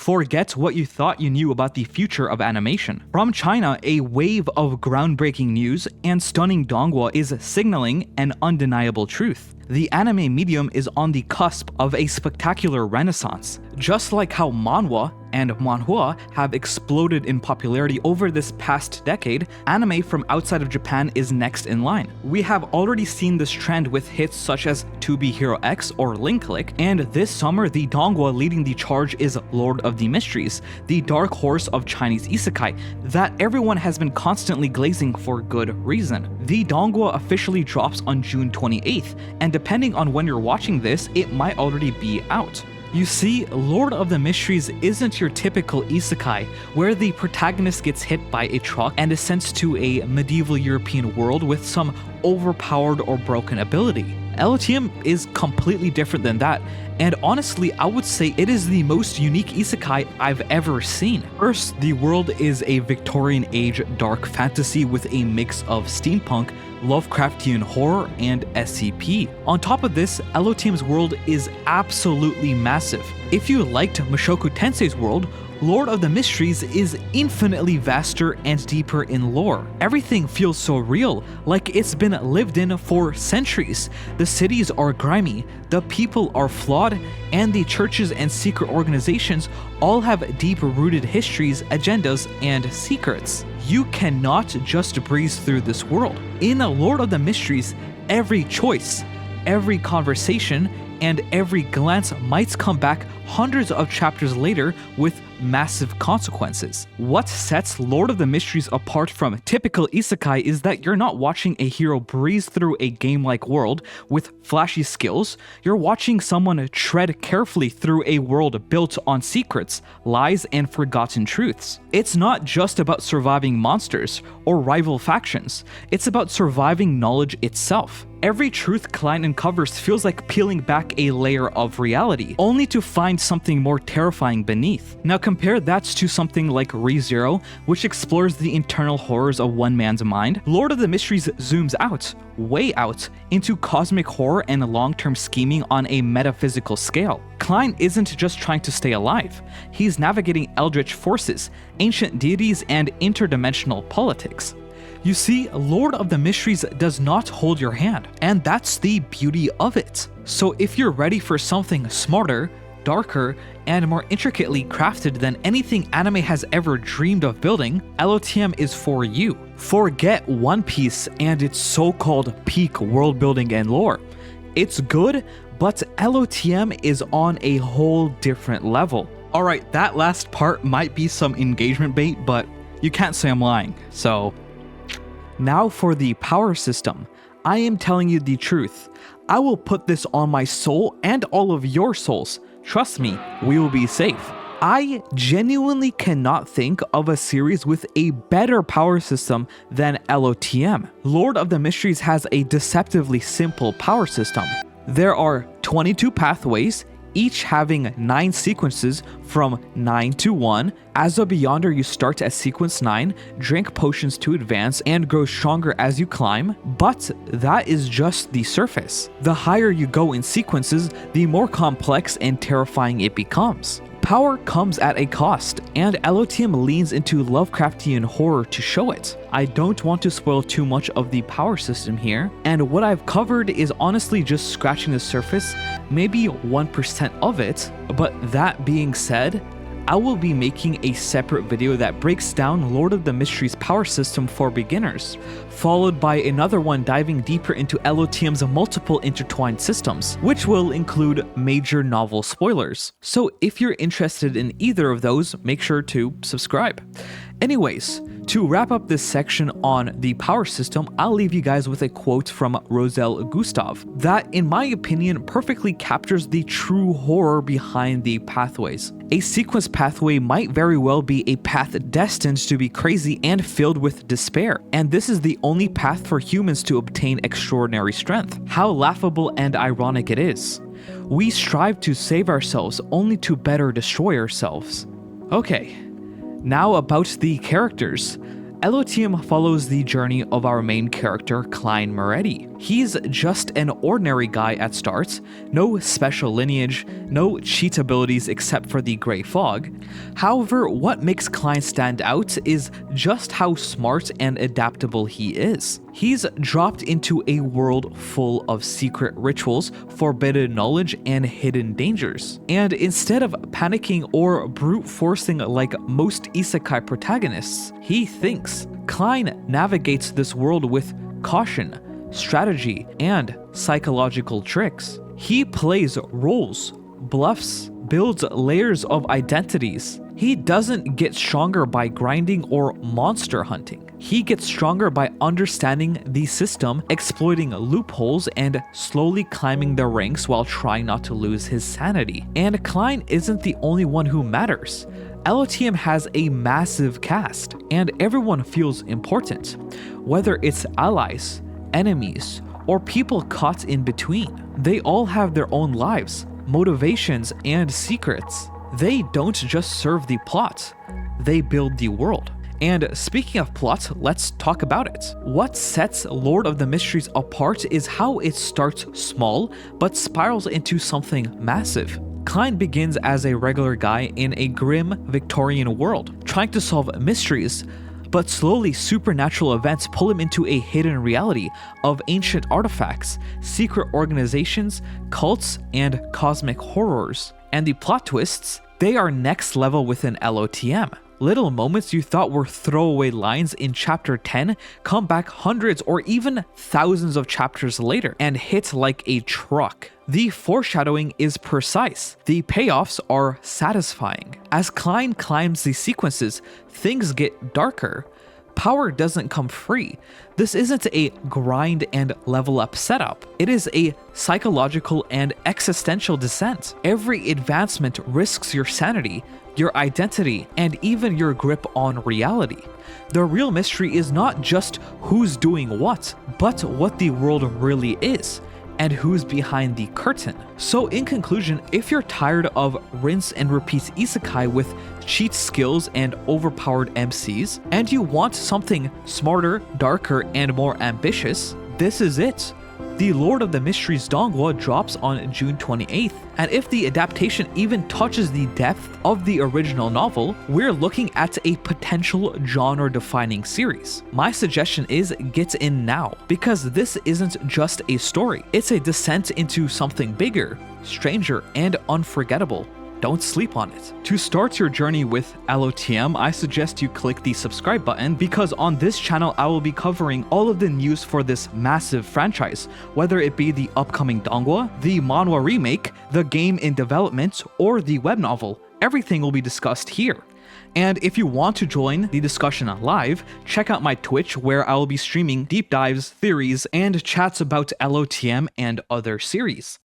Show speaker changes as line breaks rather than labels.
Forget what you thought you knew about the future of animation. From China, a wave of groundbreaking news and stunning Donghua is signaling an undeniable truth. The anime medium is on the cusp of a spectacular renaissance. Just like how manhwa and manhua have exploded in popularity over this past decade, anime from outside of Japan is next in line. We have already seen this trend with hits such as To Be Hero X or Link Click, and this summer the Donghua leading the charge is Lord of the Mysteries, the dark horse of Chinese Isekai that everyone has been constantly glazing for good reason. The Donghua officially drops on June 28th, and depending on when you're watching this, it might already be out. You see, Lord of the Mysteries isn't your typical isekai, where the protagonist gets hit by a truck and is sent to a medieval European world with some overpowered or broken ability. LOTM is completely different than that, and honestly, I would say it is the most unique isekai I've ever seen. First, the world is a Victorian age dark fantasy with a mix of steampunk, Lovecraftian horror, and SCP. On top of this, LOTM's world is absolutely massive. If you liked Mushoku Tensei's world, Lord of the Mysteries is infinitely vaster and deeper in lore. Everything feels so real, like it's been lived in for centuries. The cities are grimy, the people are flawed, and the churches and secret organizations all have deep-rooted histories, agendas, and secrets. You cannot just breeze through this world. In Lord of the Mysteries, every choice, every conversation, and every glance might come back hundreds of chapters later with massive consequences. What sets Lord of the Mysteries apart from typical isekai is that you're not watching a hero breeze through a game-like world with flashy skills. You're watching someone tread carefully through a world built on secrets, lies, and forgotten truths. It's not just about surviving monsters or rival factions. It's about surviving knowledge itself. Every truth Klein uncovers feels like peeling back a layer of reality, only to find something more terrifying beneath. Now compare that to something like ReZero, which explores the internal horrors of one man's mind. Lord of the Mysteries zooms out, way out, into cosmic horror and long-term scheming on a metaphysical scale. Klein isn't just trying to stay alive, he's navigating eldritch forces, ancient deities, and interdimensional politics. You see, Lord of the Mysteries does not hold your hand, and that's the beauty of it. So if you're ready for something smarter, darker, and more intricately crafted than anything anime has ever dreamed of building, LOTM is for you. Forget One Piece and its so-called peak world building and lore. It's good, but LOTM is on a whole different level. Alright, that last part might be some engagement bait, but you can't say I'm lying, so... Now for the power system. I am telling you the truth. I will put this on my soul and all of your souls. Trust me, we will be safe. I genuinely cannot think of a series with a better power system than LOTM. Lord of the Mysteries has a deceptively simple power system. There are 22 pathways, each having 9 sequences from 9 to 1. As a Beyonder, you start at sequence 9, drink potions to advance, and grow stronger as you climb, but that is just the surface. The higher you go in sequences, the more complex and terrifying it becomes. Power comes at a cost, and LOTM leans into Lovecraftian horror to show it. I don't want to spoil too much of the power system here, and what I've covered is honestly just scratching the surface, maybe 1% of it, but that being said, I will be making a separate video that breaks down Lord of the Mysteries power system for beginners, followed by another one diving deeper into LOTM's multiple intertwined systems, which will include major novel spoilers. So if you're interested in either of those, make sure to subscribe. Anyways, to wrap up this section on the power system, I'll leave you guys with a quote from Roselle Gustav that, in my opinion, perfectly captures the true horror behind the pathways. A sequence pathway might very well be a path destined to be crazy and filled with despair, and this is the only path for humans to obtain extraordinary strength. How laughable and ironic it is. We strive to save ourselves only to better destroy ourselves. Okay. Now about the characters. LOTM follows the journey of our main character, Klein Moretti. He's just an ordinary guy at start, no special lineage, no cheat abilities except for the Grey Fog. However, what makes Klein stand out is just how smart and adaptable he is. He's dropped into a world full of secret rituals, forbidden knowledge, and hidden dangers. And instead of panicking or brute forcing like most Isekai protagonists, he thinks. Klein navigates this world with caution, strategy, and psychological tricks. He plays roles, bluffs, builds layers of identities. He doesn't get stronger by grinding or monster hunting. He gets stronger by understanding the system, exploiting loopholes, and slowly climbing the ranks while trying not to lose his sanity. And Klein isn't the only one who matters. LOTM has a massive cast, and everyone feels important, whether it's allies, enemies, or people caught in between. They all have their own lives, motivations, and secrets. They don't just serve the plot, they build the world. And speaking of plot, let's talk about it. What sets Lord of the Mysteries apart is how it starts small, but spirals into something massive. Klein begins as a regular guy in a grim Victorian world, trying to solve mysteries, but slowly supernatural events pull him into a hidden reality of ancient artifacts, secret organizations, cults, and cosmic horrors. And the plot twists, they are next level within LOTM. Little moments you thought were throwaway lines in chapter 10 come back hundreds or even thousands of chapters later and hit like a truck. The foreshadowing is precise. The payoffs are satisfying. As Klein climbs the sequences, things get darker. Power doesn't come free. This isn't a grind and level up setup. It is a psychological and existential descent. Every advancement risks your sanity, your identity, and even your grip on reality. The real mystery is not just who's doing what, but what the world really is, and who's behind the curtain. So in conclusion, if you're tired of rinse and repeat isekai with cheat skills and overpowered MCs, and you want something smarter, darker, and more ambitious, this is it. The Lord of the Mysteries Donghua drops on June 28th, and if the adaptation even touches the depth of the original novel, we're looking at a potential genre-defining series. My suggestion is get in now, because this isn't just a story, it's a descent into something bigger, stranger, and unforgettable. Don't sleep on it. To start your journey with LOTM, I suggest you click the subscribe button because on this channel I will be covering all of the news for this massive franchise, whether it be the upcoming Donghua, the manhwa remake, the game in development, or the web novel. Everything will be discussed here. And if you want to join the discussion live, check out my Twitch where I will be streaming deep dives, theories, and chats about LOTM and other series.